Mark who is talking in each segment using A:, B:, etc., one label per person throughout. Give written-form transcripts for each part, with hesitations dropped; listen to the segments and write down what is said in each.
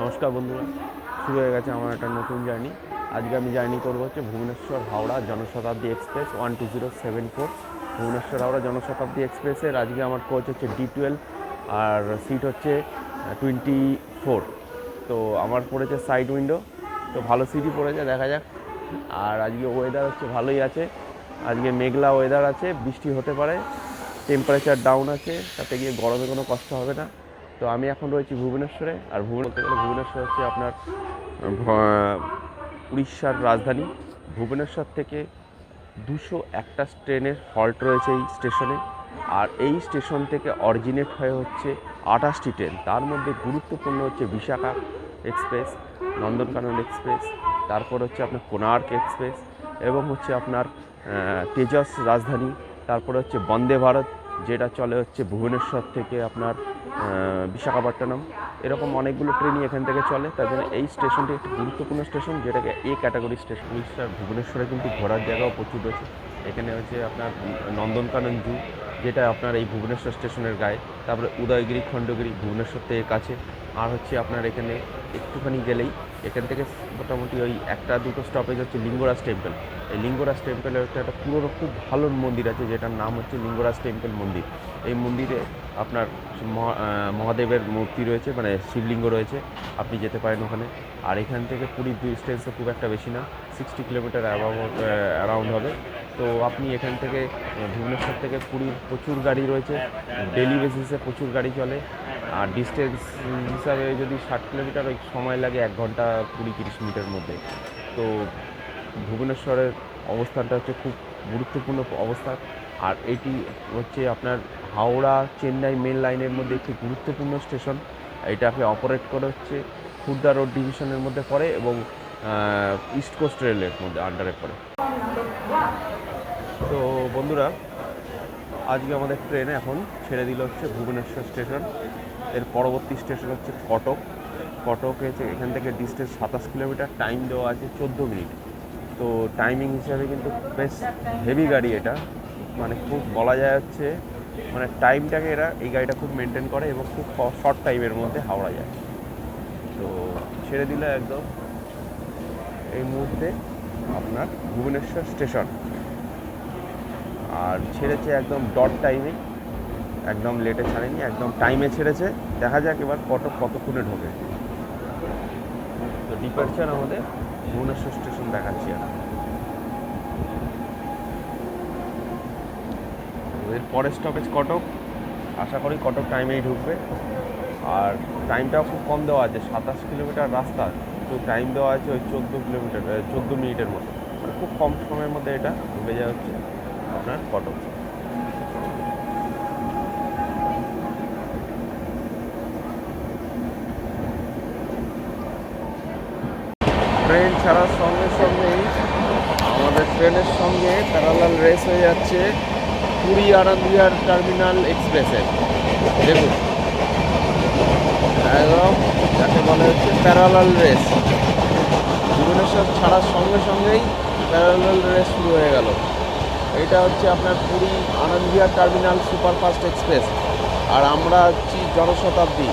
A: নমস্কার বন্ধুরা, শুরু হয়ে গেছে আমার একটা নতুন জার্নি। আজকে আমি জার্নি করবো হচ্ছে ভুবনেশ্বর হাওড়া জনশতাব্দী এক্সপ্রেস 12074। ভুবনেশ্বর হাওড়া জনশতাব্দী এক্সপ্রেসের আজকে আমার কোচ হচ্ছে D12 আর সিট হচ্ছে 24। তো আমার পড়েছে সাইড উইন্ডো, তো ভালো সিটই পড়েছে, দেখা যাক। আর আজকে ওয়েদার হচ্ছে ভালোই আছে, আজকে মেঘলা ওয়েদার আছে, বৃষ্টি হতে পারে, টেম্পারেচার ডাউন আছে, তাতে গিয়ে গরমে কোনো কষ্ট হবে না। তো আমি এখন রয়েছি ভুবনেশ্বরে, আর বলতে গেলে ভুবনেশ্বর হচ্ছে আপনার উড়িষ্যার রাজধানী। ভুবনেশ্বর থেকে 201টা ট্রেনের হল্ট রয়েছে এই স্টেশনে, আর এই স্টেশন থেকে অরিজিনেট হয়ে হচ্ছে 28টি ট্রেন। তার মধ্যে গুরুত্বপূর্ণ হচ্ছে বিশাখা এক্সপ্রেস, নন্দনকানন এক্সপ্রেস, তারপর হচ্ছে আপনার কোণার্ক এক্সপ্রেস, এবং হচ্ছে আপনার তেজস রাজধানী, তারপরে হচ্ছে বন্দে ভারত, যেটা চলে হচ্ছে ভুবনেশ্বর থেকে আপনার বিশাখাপট্টনম। এরকম অনেকগুলো ট্রেনই এখান থেকে চলে, তার জন্য এই স্টেশনটি একটি গুরুত্বপূর্ণ স্টেশন, যেটাকে এ ক্যাটাগরি স্টেশন। উড়িষ্যার ভুবনেশ্বরে কিন্তু ঘোরার জায়গাও প্রচুর রয়েছে। এখানে হচ্ছে আপনার নন্দনকানন জু, যেটা আপনার এই ভুবনেশ্বর স্টেশনের গায়ে, তারপরে উদয়গিরি খণ্ডগিরি ভুবনেশ্বর থেকে কাছে, আর হচ্ছে আপনার এখানে একটুখানি গেলেই এখান থেকে মোটামুটি ওই একটা দুটো স্টপেজ হচ্ছে লিঙ্গরাজ টেম্পল। এই লিঙ্গরাজ টেম্পলের হচ্ছে একটা পুরোনো খুব ভালো মন্দির আছে, যেটার নাম হচ্ছে লিঙ্গরাজ টেম্পল মন্দির। এই মন্দিরে আপনার মহাদেবের মূর্তি রয়েছে, মানে শিবলিঙ্গ রয়েছে, আপনি যেতে পারেন ওখানে। আর এখান থেকে পুরীর ডিস্টেন্সও খুব একটা বেশি না, 60 কিলোমিটার অ্যারাউন্ড হবে। তো আপনি এখান থেকে ভুবনেশ্বর থেকে পুরীর প্রচুর গাড়ি রয়েছে, ডেলি বেসিসে প্রচুর গাড়ি চলে। আর ডিস্টেন্স হিসাবে যদি 60 কিলোমিটার, ওই সময় লাগে 1 ঘন্টা 20-30 মিনিটের মধ্যে। তো ভুবনেশ্বরের অবস্থানটা হচ্ছে খুব গুরুত্বপূর্ণ অবস্থান। আর এটি হচ্ছে আপনার হাওড়া চেন্নাই মেন লাইনের মধ্যে একটি গুরুত্বপূর্ণ স্টেশন। এটাকে অপারেট করে হচ্ছে খুর্দা রোড ডিভিশনের মধ্যে পড়ে, এবং ইস্ট কোস্ট রেলের মধ্যে আন্ডারে পড়ে। তো বন্ধুরা, আজকে আমাদের ট্রেন এখন ছেড়ে দিল হচ্ছে ভুবনেশ্বর স্টেশন। এর পরবর্তী স্টেশন হচ্ছে কটক। কটক হচ্ছে এখান থেকে ডিস্টেন্স 27 কিলোমিটার, টাইম দেওয়া আছে 14 মিনিট। তো টাইমিং হিসাবে কিন্তু বেশ হেভি গাড়ি এটা, মানে খুব বলা যায় হচ্ছে, মানে টাইমটাকে এরা এই গাড়িটা খুব মেনটেন করে, এবং খুব শর্ট টাইমের মধ্যে হাওড়া যায়। তো ছেড়ে দিল একদম এই মুহূর্তে আপনার ভুবনেশ্বর স্টেশন, আর ছেড়েছে একদম ডট টাইমে, একদম লেটে ছাড়েনি, একদম টাইমে ছেড়েছে। দেখা যাক এবার কটক কতক্ষণে ঢোকে। তো ডিপারচার আমাদের ভুবনেশ্বর স্টেশন দেখাচ্ছি। আর এর পরের স্টপেজ কটক, আশা করি কটক টাইমেই ঢুকবে। আর টাইমটাও খুব কম দেওয়া আছে, 27 কিলোমিটার রাস্তা, তো টাইম দেওয়া আছে ওই 14 মিনিটের মতো, মানে খুব কম সময়ের মধ্যে এটা ঢুকে যাওয়া হচ্ছে আপনার কটক। ট্রেন ছাড়ার সঙ্গে সঙ্গেই আমাদের ট্রেনের সঙ্গে প্যারালাল রেস হয়ে যাচ্ছে পুরী আনন্দবিহার টার্মিনাল এক্সপ্রেসের। দেখুন, একদম যাকে বলা হচ্ছে প্যারালাল রেস। ভুবনেশ্বর ছাড়ার সঙ্গে সঙ্গেই প্যারালাল রেস শুরু হয়ে গেল। এটা হচ্ছে আপনার Puri Anand Vihar terminal superfast express, আর আমরা হচ্ছি জনশতাব্দী।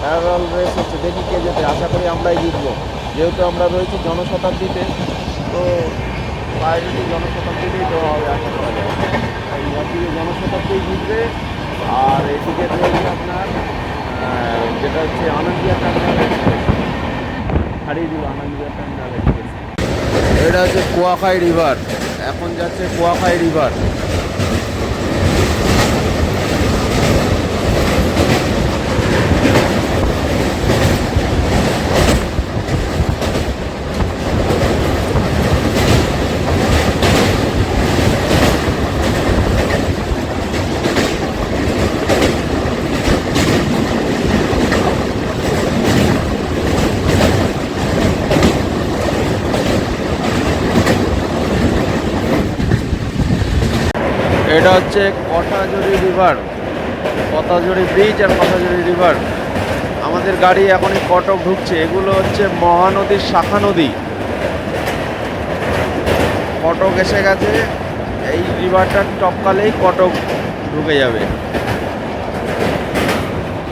A: প্যারালাল রেস হচ্ছে, দেখি কে যেতে, আশা করি আমরাই জিতবো, যেহেতু আমরা রয়েছি জনশতাব্দীতে। তো প্রায়োরিটি জনশতাব্দীতেই দেওয়া হবে আশা করা যায়। এইবার দিকে জনশতাব্দী জিতবে, আর এদিকে রয়েছে আপনার যেটা হচ্ছে আনন্দবিহার টার্মিনাল এক্সপ্রেস, হারিয়ে দিল আনন্দবিহার টার্মিনাল এক্সপ্রেস। এটা হচ্ছে কুয়াখাই রিভার, এখন যাচ্ছে কুয়াখাই রিভার। এটা হচ্ছে কথাঝুরি রিভার, কথাঝুরি ব্রিজ আর কথাঝুরি রিভার। আমাদের গাড়ি এখনই কটক ঢুকছে। এগুলো হচ্ছে মহানদীর শাখা নদী। কটক এসে গেছে, এই রিভারটার টপকালেই কটক ঢুকে যাবে।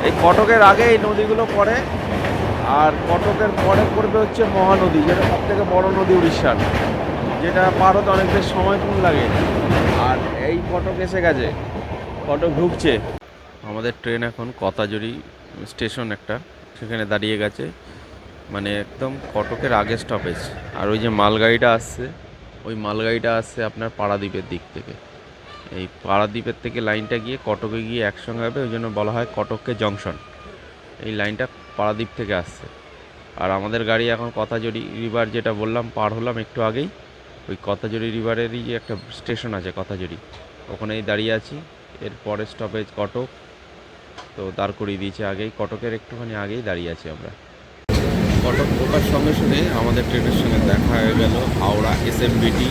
A: এই কটকের আগে এই নদীগুলো পড়ে, আর কটকের পরে পড়বে হচ্ছে মহানদী, যেটা সব থেকে বড় নদী উড়িষ্যার, যেটা পার হতে অনেক বেশ সময় কম লাগে। আর এই কটক এসে গেছে, কটক ঢুকছে। আমাদের ট্রেন এখন কথাজুরি স্টেশন একটা, সেখানে দাঁড়িয়ে গেছে, মানে একদম কটকের আগে স্টপেজ। আর ওই যে মালগাড়িটা আসছে, ওই মালগাড়িটা আসছে আপনার পারাদ্বীপের দিক থেকে। এই পারাদ্বীপের থেকে লাইনটা গিয়ে কটকে গিয়ে একসঙ্গে হবে, ওই জন্য বলা হয় কটককে জংশন। এই লাইনটা পারাদ্বীপ থেকে আসছে। আর আমাদের গাড়ি এখন কথাজুরি রিভার, যেটা বললাম পার হলাম একটু আগেই, ওই কথাজুরি রিভারেরই যে একটা স্টেশন আছে কথাজুরি, ওখানেই দাঁড়িয়ে আছি। এর পরের স্টপেজ কটক, তো দাঁড় করিয়ে দিয়েছে আগেই, কটকের একটুখানি আগেই দাঁড়িয়ে আছি আমরা। কটক ঢোকার সঙ্গে সঙ্গে আমাদের ট্রেনের সঙ্গে দেখা হয়ে গেল Howrah SMVT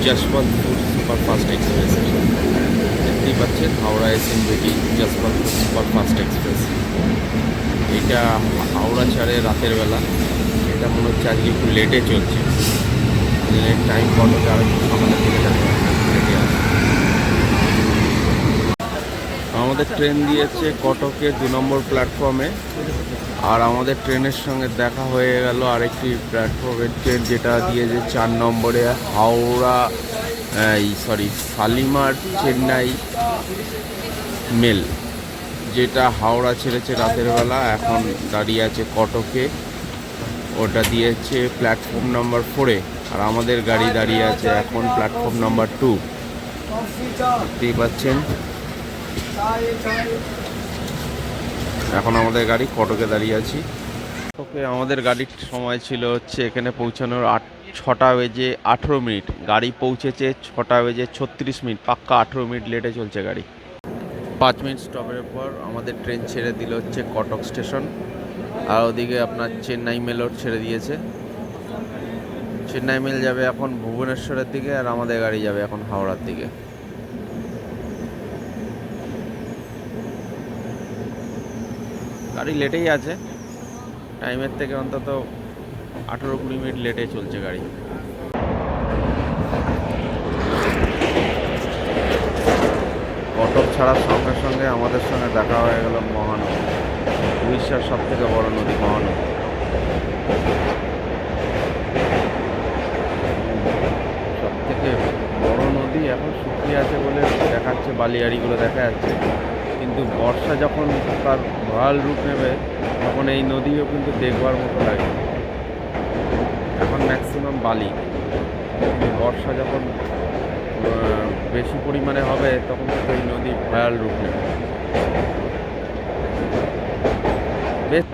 A: Yesvantpur superfast express. দেখতেই পাচ্ছেন Howrah SMVT Yesvantpur superfast express. এটা হাওড়া ছাড়ে রাতের বেলা, এটা মনে হচ্ছে আজকে একটু লেটে চলছে। টাইম কটকে আরও আমাদের থেকে লেটে আসে। আমাদের ট্রেন দিয়েছে কটকে 2 নম্বর প্ল্যাটফর্মে, আর আমাদের ট্রেনের সঙ্গে দেখা হয়ে গেল আরেকটি প্ল্যাটফর্মের ট্রেন, যেটা দিয়েছে 4 নম্বরে হাওড়া শালিমার চেন্নাই মেল, যেটা হাওড়া ছেড়েছে রাতের বেলা, এখন দাঁড়িয়ে আছে কটকে। ওটা দিয়েছে প্ল্যাটফর্ম নাম্বার 4-এ, আর আমাদের গাড়ি দাঁড়িয়ে আছে এখন প্ল্যাটফর্ম নাম্বার 2। দেখতেই পাচ্ছেন এখন আমাদের গাড়ি কটকে দাঁড়িয়ে আছি। কটকে আমাদের গাড়ির সময় ছিল হচ্ছে এখানে পৌঁছানোর 6টা বেজে 18 মিনিট। গাড়ি পৌঁছেছে 6টা বেজে 36 মিনিট, পাক্কা 18 মিনিট লেটে চলছে গাড়ি। 5 মিনিট স্টপের পর আমাদের ট্রেন ছেড়ে দিল হচ্ছে কটক স্টেশন, আর ওদিকে আপনার চেন্নাই মেলও ছেড়ে দিয়েছে। চেন্নাই মেল যাবে এখন ভুবনেশ্বরের দিকে, আর আমাদের গাড়ি যাবে এখন হাওড়ার দিকে। গাড়ি লেটেই আছে, টাইমের থেকে অন্তত 18-20 মিনিট লেটে চলছে গাড়ি। কটক ছাড়ার সঙ্গে সঙ্গে আমাদের সঙ্গে দেখা হয়ে গেল মহানদী, উড়িষ্যার সব থেকে বড় নদী মহানদী। সব থেকে বড় নদী এখন শুকিয়ে আছে বলে দেখাচ্ছে, বালিয়াড়িগুলো দেখা যাচ্ছে, কিন্তু বর্ষা যখন তার ভয়াল রূপ নেবে তখন এই নদীও কিন্তু দেখবার মতো লাগে। এখন ম্যাক্সিমাম বালি, বর্ষা যখন বেশি পরিমাণে হবে তখন কিন্তু এই নদী ভয়াল রূপ নেবে। বেশ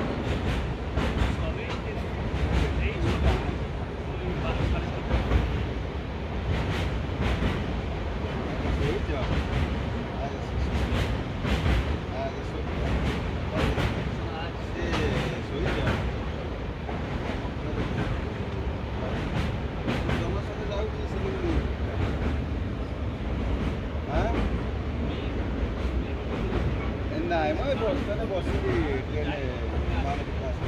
B: ନାଇଁ ମ ବସ୍ତାରେ ବସିକି ଟ୍ରେନରେ ମହାନଦୀ କ୍ଲାସ୍।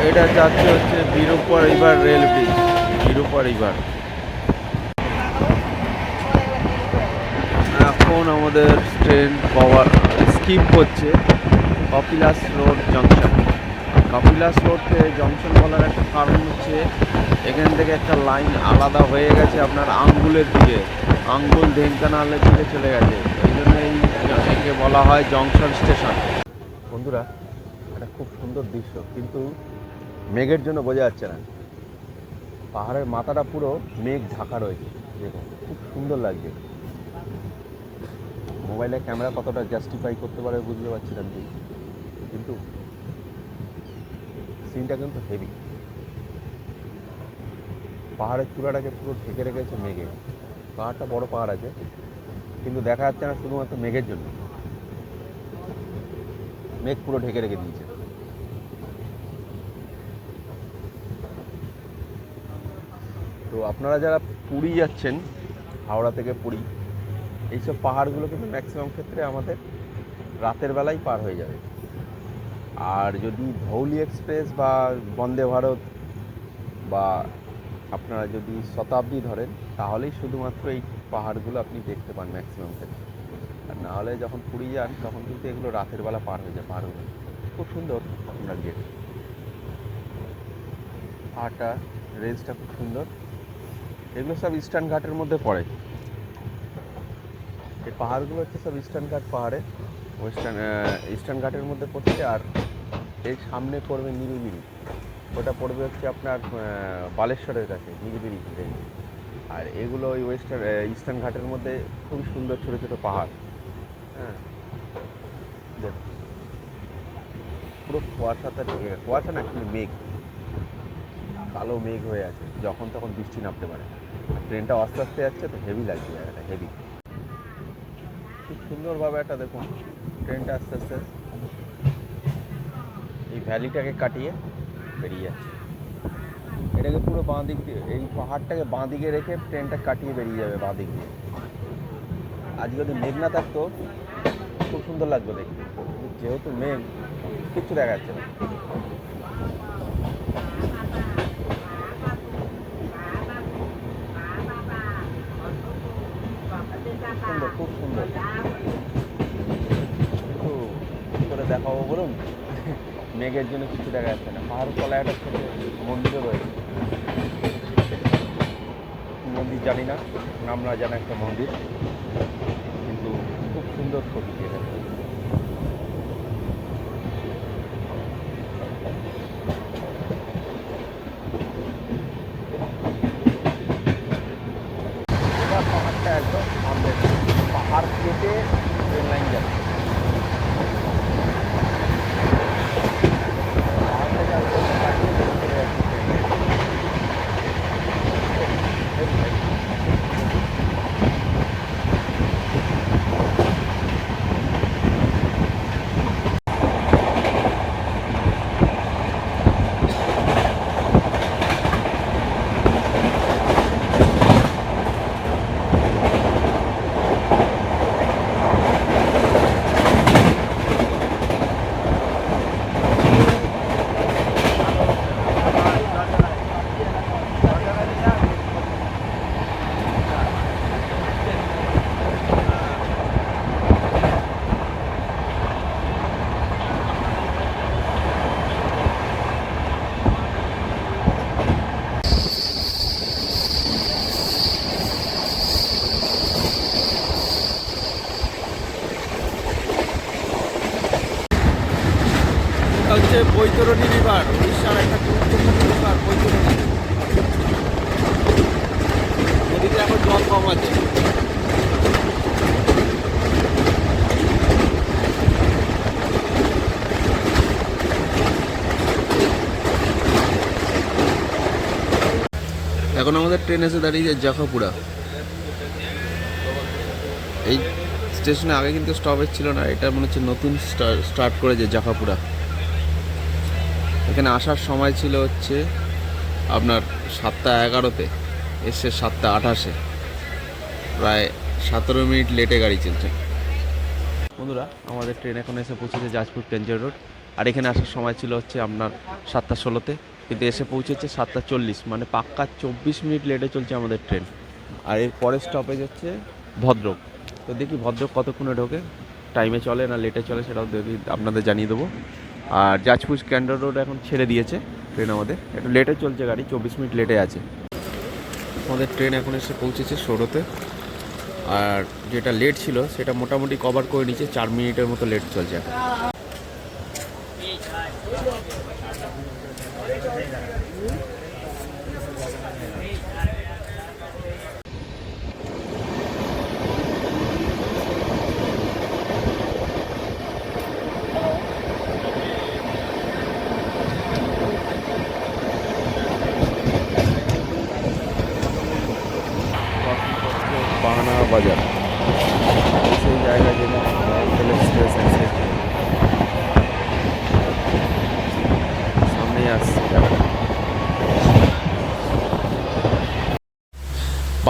A: এটা যাচ্ছে হচ্ছে বিরূপা রিভার রেল ব্রিজ, বিরূপা রিভার। এখন আমাদের ট্রেন স্কিপ করছে Kapilash road junction. Kapilash রোডকে junction বলার একটা কারণ হচ্ছে এখান থেকে একটা লাইন আলাদা হয়ে গেছে আপনার আঙ্গুলের দিকে, আঙ্গুল ঢেঙ্কানালের দিকে চলে গেছে, এই জন্য একে বলা হয় জংশন স্টেশন। বন্ধুরা, একটা খুব সুন্দর দৃশ্য, কিন্তু মেঘের জন্য বোঝা যাচ্ছে না। পাহাড়ের মাথাটা পুরো মেঘ ঢাকা রয়েছে, দেখুন খুব সুন্দর লাগছে। মোবাইলের ক্যামেরা কতটা জাস্টিফাই করতে পারে বুঝতে পারছি না, কিন্তু সিনটা কিন্তু হেভি। পাহাড়ের চূড়াটাকে পুরো ঢেকে রেখেছে মেঘে। পাহাড়টা বড় পাহাড় আছে, কিন্তু দেখা যাচ্ছে না শুধুমাত্র মেঘের জন্য। মেঘ পুরো ঢেকে রেখে দিয়েছে। তো আপনারা যারা পুরী যাচ্ছেন, হাওড়া থেকে পুরী, এইসব পাহাড়গুলো কিন্তু ম্যাক্সিমাম ক্ষেত্রে আমাদের রাতের বেলায় পার হয়ে যাবে। আর যদি ধৌলি এক্সপ্রেস বা বন্দে ভারত বা আপনারা যদি শতাব্দী ধরেন তাহলেই শুধুমাত্র এই পাহাড়গুলো আপনি দেখতে পান ম্যাক্সিমাম ক্ষেত্রে। আর না হলে যখন পুরী যান তখন কিন্তু এগুলো রাতের বেলা পার হয়ে যায় পাহাড়গুলো। খুব সুন্দর আপনার গেট, পাহাড়টা রেঞ্জটা খুব সুন্দর। এগুলো সব ইস্টার্ন ঘাটের মধ্যে পড়ে। এই পাহাড়গুলো হচ্ছে সব ইস্টার্ন ঘাট পাহাড়ে, ইস্টার্ন ঘাটের মধ্যে পড়ছে। আর এর সামনে পড়বে নীলগিরি, ওটা পড়বে হচ্ছে আপনার বালেশ্বরের কাছে নীলগিরি রেঞ্জ। আর এগুলো ওই ইস্টার্ন ঘাটের মধ্যে খুবই সুন্দর ছোটো ছোটো পাহাড়। হ্যাঁ, দেখুন পুরো কুয়াশাতে ঢেকে গেছে, কুয়াশা না কিন্তু মেঘ, কালো মেঘ হয়ে আছে, যখন তখন বৃষ্টি নামতে পারে। আর ট্রেনটা আস্তে আস্তে যাচ্ছে তো হেভি লাগছে জায়গাটা, হেভি। খুব সুন্দরভাবে একটা দেখুন ট্রেনটা আস্তে আস্তে এই ভ্যালিটাকে কাটিয়ে বেরিয়ে যাচ্ছে। এটাকে পুরো বাঁ দিক দিয়ে, এই পাহাড়টাকে বাঁ দিকে রেখে ট্রেনটা কাটিয়ে বেরিয়ে যাবে বাঁ দিক দিয়ে। আজ যদি মেঘ না থাকতো খুব সুন্দর লাগতো দেখতে, যেহেতু মেঘ কিচ্ছু দেখা যাচ্ছে না। সুন্দর, খুব সুন্দর। কিন্তু কী করে দেখাবো বলুন, মেঘের জন্য কিছু দেখা যাচ্ছে না। পাহাড়ের তলায় একটা ছোটো মন্দিরও রয়েছে, মন্দির জানি না, নাম না জানা একটা মন্দির, কিন্তু খুব সুন্দর ছবি এটা। পাহাড়টা একদম সামনে, পাহাড় কেটে ট্রেন লাইন যাচ্ছে। হচ্ছে বৈতরণী রিভার, উড়িষ্যার একটা গুরুত্বপূর্ণ রিভার বৈতরণী। নদীতে এখন জল কম আছে। এখন আমাদের ট্রেন এসে দাঁড়িয়েছে জাখাপুরা। এই স্টেশনে আগে কিন্তু স্টপেজ ছিল না, এটা মনে হচ্ছে নতুন স্টার্ট করেছে জাখাপুরা। এখানে আসার সময় ছিল হচ্ছে আপনার 7:11-তে, এসে 7:28-এ, প্রায় 17 মিনিট লেটে গাড়ি চলছে। বন্ধুরা, আমাদের ট্রেন এখন এসে পৌঁছেছে যাজপুর প্যাঞ্জার রোড। আর এখানে আসার সময় ছিল হচ্ছে আপনার 7:16-তে, কিন্তু এসে পৌঁছেছে 7:40, মানে পাক্কা 24 মিনিট লেটে চলছে আমাদের ট্রেন। আর এর পরের স্টপেজ হচ্ছে ভদ্রক। তো দেখি ভদ্রক কতক্ষণে ঢোকে, টাইমে চলে না লেটে চলে সেটাও দেখি আপনাদের জানিয়ে দেবো। আর যাজপুর ক্যান্ডার রোড এখন ছেড়ে দিয়েছে ট্রেন আমাদের, একটু লেটে চলছে গাড়ি, 24 মিনিট লেটে আছে। আমাদের ট্রেন এখন এসে পৌঁছেছে সৌরতে। আর যেটা লেট ছিল সেটা মোটামুটি কভার করে নিচ্ছে, 4 মিনিটের মতো লেট চলছে এখন। বাহানা বাজার, সেই জায়গায় যেখানে এক্সপ্রেস আছে।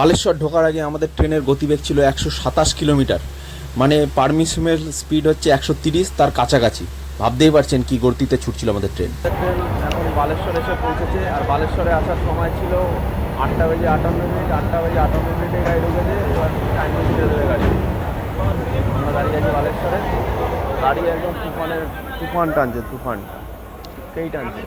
C: বালেশ্বর ঢোকার আগে আমাদের ট্রেনের গতিবেগ ছিল 127 কিলোমিটার, মানে পারমিশনের স্পিড হচ্ছে 130, তার কাছাকাছি। ভাবতেই পারছেন কি গতিতে ছুটছিল আমাদের ট্রেন।
A: ট্রেন এখন বালেশ্বর এসে পৌঁছেছে, আর বালেশ্বরে আসার সময় ছিল 8:58। 8:58 গাড়ি ঢুকেছে, এবার টাইম ঢুকে দেবে গাড়ি। আমরা দাঁড়িয়ে আছি বালেশ্বরে, গাড়ি একদম তুফান টানছে, সেই টানছে।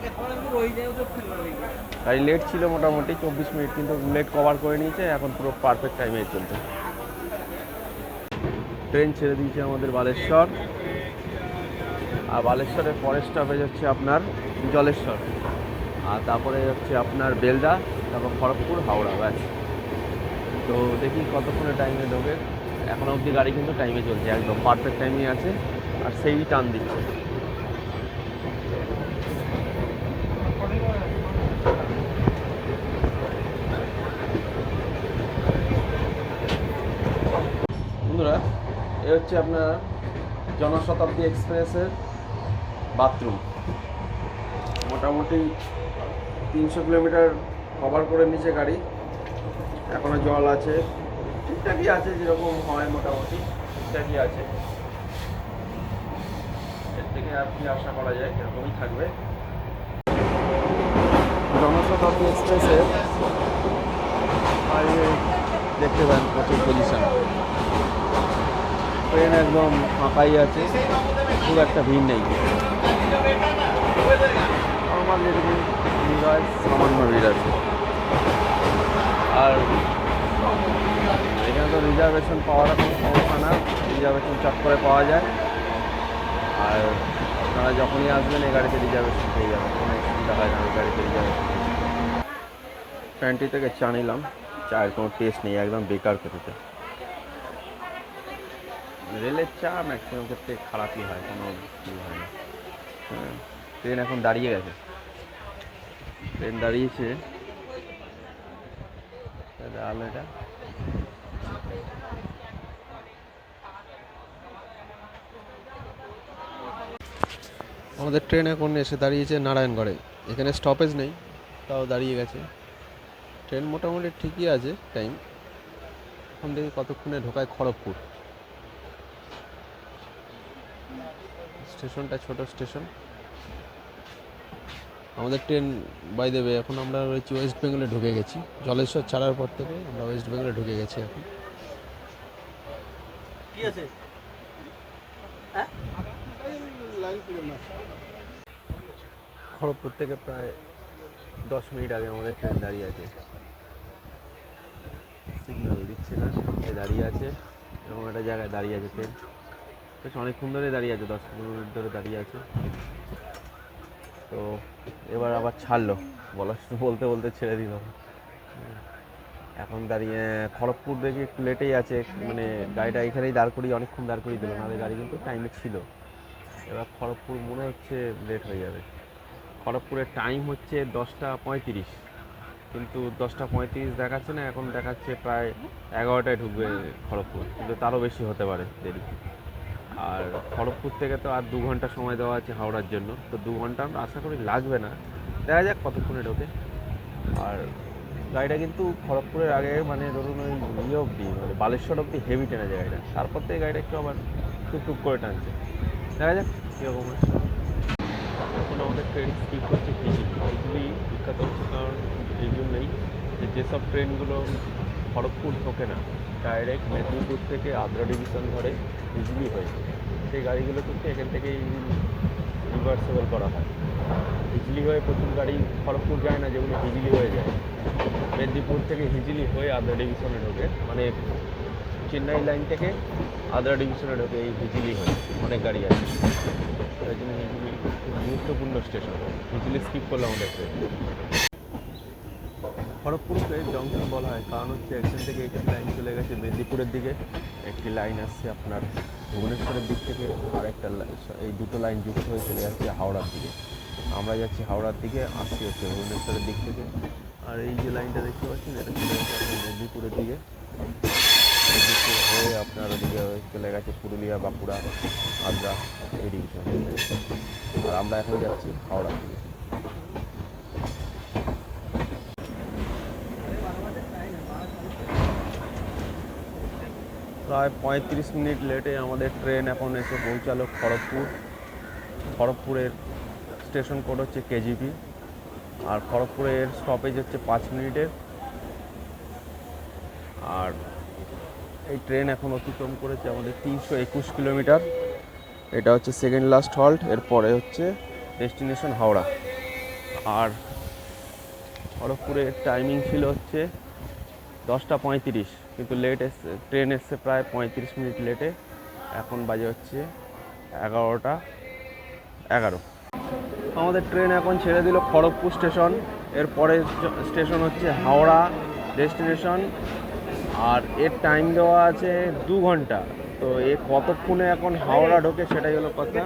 A: গাড়ি লেট ছিল মোটামুটি 24 মিনিট, কিন্তু লেট কভার করে নিয়েছে, এখন পুরো পারফেক্ট টাইমে চলছে। ট্রেন ছেড়ে দিয়েছে আমাদের বালেশ্বর, আর বালেশ্বরের পরের স্টপেজ হচ্ছে আপনার জলেশ্বর, আর তারপরে হচ্ছে আপনার বেলদা, তারপর খড়গপুর, হাওড়া, ব্যাস। তো দেখি কতক্ষণে টাইমে ঢোকে। এখনো অবধি গাড়ি কিন্তু টাইমে চলছে, একদম পারফেক্ট টাইমে আছে, আর সেই টান দিচ্ছে। বন্ধুরা, এ হচ্ছে আপনার জনশতাব্দী এক্সপ্রেসের বাথরুম। মোটামুটি 300 কিলোমিটার কভার করে নিচে গাড়ি, এখনো জল আছে, ঠিকঠাকই আছে, যেরকম হয় মোটামুটি ঠিকঠাকই আছে। এর থেকে আর কি আশা করা যায়, এরকমই থাকবে। জনশতাব্দী এক্সপ্রেসের দেখতে পান প্রচুর পজিশন, ট্রেন একদম ফাঁকাই আছে, খুব একটা ভিড় নেই। আমার যেরকম ভিড় হয় সামান্য ভিড় আছে। আর এখানে তো রিজার্ভেশন পাওয়ার কোনো সমস্যা না, রিজার্ভেশন চট করে পাওয়া যায়। আর আপনারা যখনই আসবেন এই গাড়িতে রিজার্ভেশন পেয়ে যাবেন, কোনো অসুবিধা হয় না। ওই গাড়িতে রিজার্ভেশন প্যান্টি থেকে চা নিলাম, চায়ের কোনো টেস্ট নেই, একদম বেকার খেতে। রেলের চা ম্যাক্সিমাম ক্ষেত্রে খারাপই হয়, কোনো কিছু হয় না। হ্যাঁ, ট্রেন এখন দাঁড়িয়ে গেছে, ট্রেন দাঁড়িয়েছে। এটা আমাদের ট্রেন এখন এসে দাঁড়িয়েছে নারায়ণগড়ে। এখানে স্টপেজ নেই, তাও দাঁড়িয়ে গেছে। ট্রেন মোটামুটি ঠিকই আছে টাইম। এখন দেখি কতক্ষণে ঢোকায় খড়গপুর। স্টেশনটা ছোট স্টেশন। আমাদের ট্রেন বাই দেবে, এখন আমরা রয়েছি ওয়েস্ট বেঙ্গলে, ঢুকে গেছি। জলেশ্বর ছাড়ার পর থেকে আমরা ওয়েস্ট বেঙ্গলে ঢুকে গেছি এখন। কি আছে খড়গপুর থেকে প্রায় 10 মিনিট আগে আমাদের ট্রেন দাঁড়িয়ে আছে, সিগন্যাল দিচ্ছে না, দাঁড়িয়ে আছে এবং একটা জায়গায় দাঁড়িয়ে আছে ট্রেন। বেশ অনেকক্ষণ ধরে দাঁড়িয়ে আছে, 10-15 মিনিট ধরে দাঁড়িয়ে আছে। তো এবার আবার ছাড়লো, বলতে বলতে ছেড়ে দিল। এখন দাঁড়িয়ে খড়গপুর দেখি একটু লেটেই আছে, মানে গাড়িটা এখানেই দাঁড় করিয়ে অনেকক্ষণ দাঁড় করিয়ে দিল, নাহলে গাড়ি কিন্তু টাইমে ছিল। এবার খড়গপুর মনে হচ্ছে লেট হয়ে যাবে। খড়গপুরের টাইম হচ্ছে 10:35, কিন্তু 10:35 দেখাচ্ছে না, এখন দেখাচ্ছে প্রায় 11টায় ঢুকবে খড়গপুর, কিন্তু তারও বেশি হতে পারে দেরি। আর খড়গপুর থেকে তো আর 2 ঘন্টা সময় দেওয়া আছে হাওড়ার জন্য, তো 2 ঘন্টা আমরা আশা করি লাগবে না, দেখা যাক কতক্ষণে ঢোকে। আর গাড়িটা কিন্তু খড়গপুরের আগে মানে ধরুন ওই ইয়ে অবধি, মানে বালেশ্বর অবধি হেভি টেনেছে গাড়িটা, তারপর থেকে গাড়িটা একটু আবার টুকটুক করে টানছে, দেখা যাক কীরকম হয়। এখন আমাদের ট্রেন স্কিপ করছে হিজলি। বিখ্যাত হচ্ছে কারণ এই জন্যই যে যেসব ট্রেনগুলো খড়গপুর ঢোকে না, ডাইরেক্ট মেদিনীপুর থেকে আদ্রা ডিভিশন ধরে হিজলি হয়ে, সেই গাড়িগুলো কিন্তু এখান থেকে রিভার্সেবল করা হয়। হিজলি হয়ে প্রচুর গাড়ি খড়গপুর যায় না, যেগুলো হিজলি হয়ে যায়। মেদিনীপুর থেকে হিজলি হয়ে আদ্রা ডিভিশনে ঢোকে, মানে চেন্নাই লাইন থেকে আদ্রা ডিভিশনে ঢোকে এই হিজলি হয়ে অনেক গাড়ি আছে। তাই জন্য হিজলি খুব গুরুত্বপূর্ণ স্টেশন, হিজলি স্কিপ করলে আমাদের ট্রেন। খড়গপুরকে জংশন বলা হয় কারণ হচ্ছে এখান থেকে একটি লাইন চলে গেছে মেদিনীপুরের দিকে, একটি লাইন আসছে আপনার ভুবনেশ্বরের দিক থেকে, আর একটা এই দুটো লাইন যুক্ত হয়ে চলে যাচ্ছে হাওড়ার দিকে। আমরা যাচ্ছি হাওড়ার দিকে, আসছি হচ্ছে ভুবনেশ্বরের দিক থেকে। আর এই যে লাইনটা দেখতে পাচ্ছেন, এটা চলে গেছে আপনার মেদিনীপুরের দিকে, মেদিনীপুর হয়ে আপনার ওদিকে চলে গেছে পুরুলিয়া, বাঁকুড়া, আদ্রা এই ডিভিশন। আর আমরা এখন যাচ্ছি হাওড়ার দিকে। প্রায় 35 মিনিট লেটে আমাদের ট্রেন এখন এসে পৌঁছালো খড়গপুর। খড়গপুরের স্টেশন কোড হচ্ছে কেজিপি, আর খড়গপুরের স্টপেজ হচ্ছে 5 মিনিটের। আর এই ট্রেন এখন অতিক্রম করেছে আমাদের 321 কিলোমিটার। এটা হচ্ছে সেকেন্ড লাস্ট হল্ট, এরপরে হচ্ছে ডেস্টিনেশন হাওড়া। আর খড়গপুরের টাইমিং ছিল হচ্ছে 10টা 35, কিন্তু লেট এসছে, ট্রেন এসছে প্রায় 35 মিনিট লেটে। এখন বাজে হচ্ছে 11টা 11। আমাদের ট্রেন এখন ছেড়ে দিল খড়গপুর স্টেশন। এরপরে স্টেশন হচ্ছে হাওড়া ডেস্টিনেশন। আর এর টাইম দেওয়া আছে 2 ঘন্টা। তো এ কতক্ষণে এখন হাওড়া ঢোকে সেটাই হলো কথা।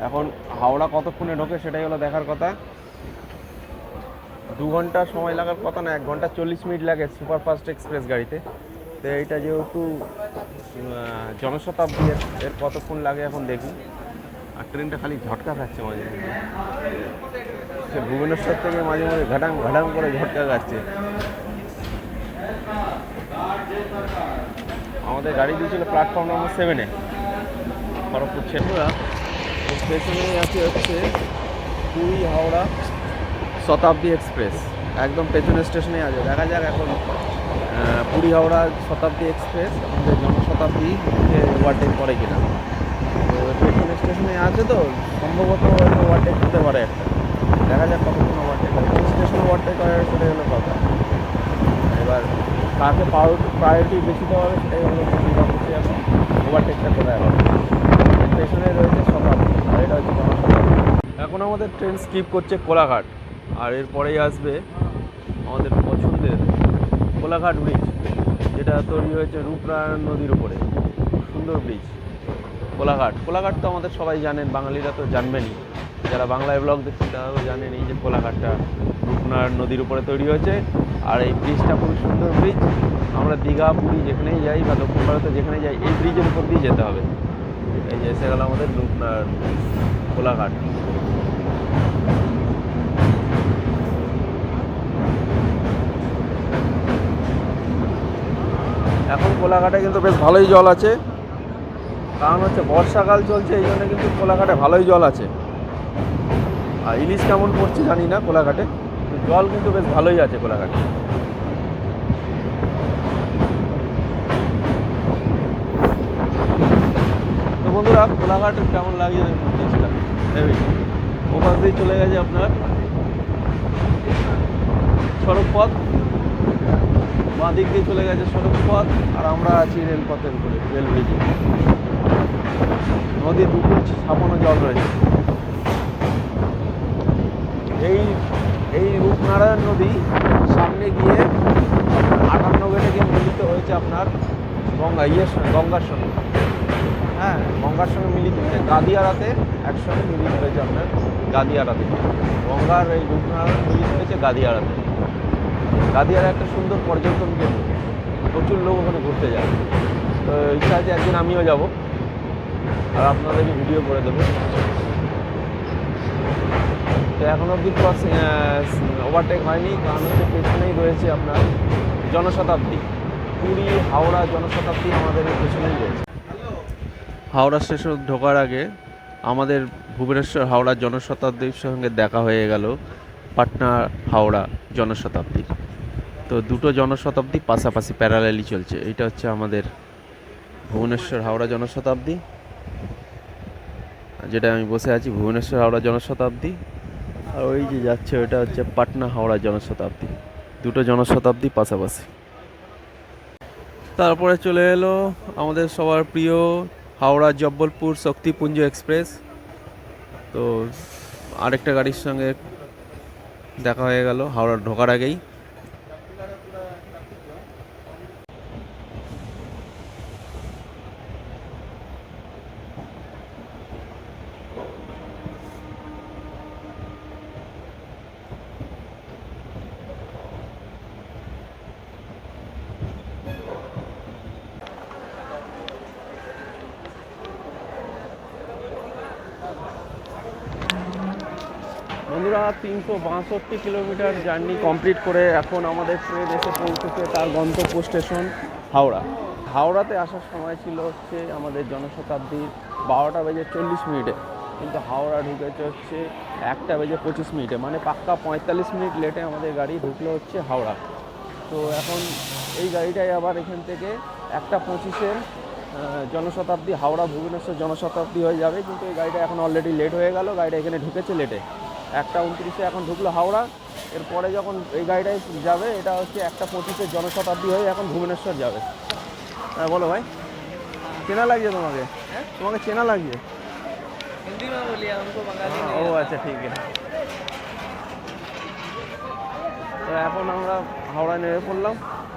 A: এখন হাওড়া কতক্ষণে ঢোকে সেটাই হলো দেখার কথা। 2 ঘন্টা সময় লাগার কথা না, 1 ঘন্টা 40 মিনিট লাগে সুপারফাস্ট এক্সপ্রেস গাড়িতে। তো এইটা যেহেতু জনশতাব্দী, এর কতক্ষণ লাগে এখন দেখি। আর ট্রেনটা খালি ঝটকা খাচ্ছে মাঝে মধ্যে, সে ভুবনেশ্বর থেকে মাঝে মাঝে ঘাটাং ঘাটাং করে ঝটকা খাচ্ছে। আমাদের গাড়ি দিয়েছিল প্ল্যাটফর্ম নম্বর 7-এ খড়গপুর ছেলেরা। স্টেশনে আছে হচ্ছে পুরী হাওড়া শতাব্দী এক্সপ্রেস, একদম পেছনের স্টেশনে আছে। দেখা যাক এখন পুরী হাওড়া শতাব্দী এক্সপ্রেস আমাদের জনশতাব্দীকে ওভারটেক করে কিনা। তো পেছনের স্টেশনে আছে, তো সম্ভবত ওভারটেক হতে পারে একটা। দেখা যাক কতক্ষণ ওভারটেক হয়, কোন স্টেশনে ওভারটেক হয় সেটাই হলো কথা। এবার কাকে প্রায়োরিটি বেশি দেওয়া হবে সেটাই হলো সুবিধা হচ্ছে। এখন ওভারটেকটা কোথায় হবে, পেছনে রয়েছে শতাব্দী আর এটা হচ্ছে জনশতাব্দী। এখন আমাদের ট্রেন স্কিপ করছে কোলাঘাট, আর এরপরেই আসবে আমাদের পছন্দের কোলাঘাট ব্রিজ, যেটা তৈরি হয়েছে রূপনারায়ণ নদীর উপরে। সুন্দর ব্রিজ কোলাঘাট তো আমাদের সবাই জানেন, বাঙালিরা তো জানবেনই, যারা বাংলায় ব্লগ দেখছেন তারাও জানেন এই যে কোলাঘাটটা রূপনারায়ণ নদীর উপরে তৈরি হয়েছে। আর এই ব্রিজটা খুব সুন্দর ব্রিজ। আমরা দীঘা পুরী যেখানেই যাই বা দক্ষিণ ভারতে যেখানে যাই এই ব্রিজের উপর দিয়ে যেতে হবে। এই যে এসে গেল আমাদের রূপনারায়ণ কোলাঘাট। এখন কোলাঘাটে কিন্তু বেশ ভালোই জল আছে, কারণ হচ্ছে বর্ষাকাল চলছে, এই জন্য কিন্তু কোলাঘাটে ভালোই জল আছে। আর ইলিশ কেমন পড়ছে জানি না কোলাঘাটে, জল কিন্তু বেশ ভালোই আছে কোলাঘাটে। তো বন্ধুরা, কোলাঘাট কেমন লাগছে জিনিসটা হেভি। ওখান দিয়ে চলে গেছে আপনার সড়ক পথ, বাঁ দিক দিয়ে চলে গেছে সড়ক পথ, আর আমরা আছি রেলপথের উপরে, রেল ব্রিজে। নদীর দুপুর ছাপানো জল রয়েছে। এই রূপনারায়ণ নদী সামনে গিয়ে 58 গেটে গিয়ে মিলিত হয়েছে আপনার গঙ্গার সঙ্গে। হ্যাঁ, গঙ্গার সঙ্গে মিলিত হয়েছে গাদিয়ারাতে, একসঙ্গে মিলিত হয়েছে আপনার গাদিয়ারাতে। গঙ্গার এই রূপনারায়ণ মিলিত হয়েছে গাদিয়ারাতে। গাদিয়ারা একটা সুন্দর পর্যটন কেন্দ্র, প্রচুর লোক ওখানে ঘুরতে যায়। তো ইচ্ছা আছে একদিন আমিও যাব, আর আপনাদেরকে ভিডিও করে দেবো। তো এখন অবধি ওভারটেক হয়নি, কারণ হচ্ছে পেছনেই রয়েছে আপনার জনশতাব্দী। পুরী হাওড়া জনশতাব্দী আমাদের পেছনেই রয়েছে। হাওড়া স্টেশন ঢোকার আগে আমাদের ভুবনেশ্বর হাওড়া জনশতাব্দীর সঙ্গে দেখা হয়ে গেল পাটনা হাওড়া জনশতাব্দী। তো দুটো জনশতাব্দী পাশাপাশি প্যারালালি চলছে। এইটা হচ্ছে আমাদের ভুবনেশ্বর হাওড়া জনশতাব্দী, যেটা আমি বসে আছি, ভুবনেশ্বর হাওড়া জনশতাব্দী। আর ওই যে যাচ্ছে ওটা হচ্ছে পাটনা হাওড়া জনশতাব্দী, দুটো জনশতাব্দী পাশাপাশি। তারপরে চলে এলো আমাদের সবার প্রিয় হাওড়া জব্বলপুর শক্তিপুঞ্জ এক্সপ্রেস। তো আরেকটা গাড়ির সঙ্গে দেখা হয়ে গেল হাওড়া ঢোকার আগেই। বন্ধুরা, 362 কিলোমিটার জার্নি কমপ্লিট করে এখন আমাদের ট্রেন এসে পৌঁছেছে তার গন্তব্য স্টেশন হাওড়া। হাওড়াতে আসার সময় ছিল হচ্ছে আমাদের জনশতাব্দীর 12:40 কিন্তু হাওড়া ঢুকেছে হচ্ছে 1:25 মানে পাক্কা 45 মিনিট লেটে আমাদের গাড়ি ঢুকলো হচ্ছে হাওড়া। তো এখন এই গাড়িটাই আবার এখান থেকে 1:25 জনশতাব্দী হাওড়া ভুবনেশ্বর জনশতাব্দী হয়ে যাবে, কিন্তু এই গাড়িটা এখন অলরেডি লেট হয়ে গেল, গাড়িটা এখানে ঢুকেছে লেটে। 1:29 এখন ঢুকলো হাওড়া, এরপরে যখন এই গাড়িটাই যাবে এটা হচ্ছে 1:25 জনশতাব্দী হয়ে এখন ভুবনেশ্বর যাবে। হ্যাঁ বলো ভাই, চেনা লাগছে তোমাকে? তোমাকে চেনা লাগছে?
D: हिंदी में बोलिए, हमको बंगाली नहीं
A: ও
D: आता।
A: আচ্ছা ঠিক আছে। তো এখন আমরা হাওড়া নেমে পড়লাম।